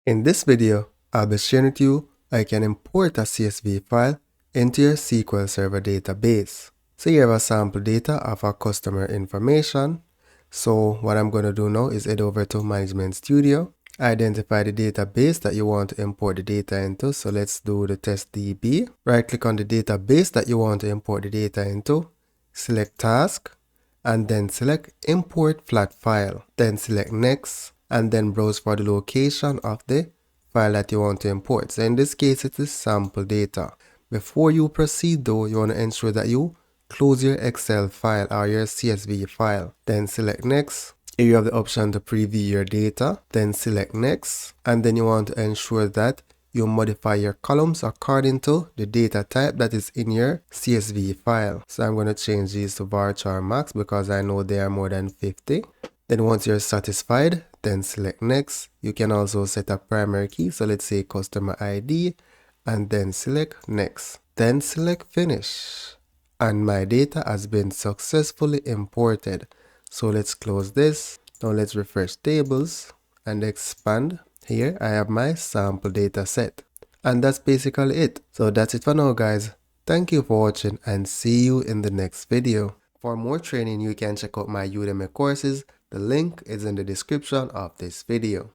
In this video, I'll be sharing with you how you can import a CSV file into your SQL Server database. So you have a sample data of our customer information. So what I'm going to do now is head over to Management Studio, identify the database that you want to import the data into. So let's do the test DB. Right click on the database that you want to import the data into, select Task, and then select Import Flat File. Then select Next, and then browse for the location of the file that you want to import. So in this case, it is sample data. Before you proceed though, you want to ensure that you close your Excel file or your CSV file. Then select Next. Here you have the option to preview your data. Then select Next. And then you want to ensure that you modify your columns according to the data type that is in your CSV file. So I'm going to change these to varchar max because I know they are more than 50. Then once you're satisfied, then select Next. You can also set a primary key. So let's say customer ID and then select Next. Then select Finish. And my data has been successfully imported. So let's close this. Now let's refresh tables and expand. Here I have my sample data set. And that's basically it. So that's it for now, guys. Thank you for watching and see you in the next video. For more training, you can check out my Udemy courses. The link is in the description of this video.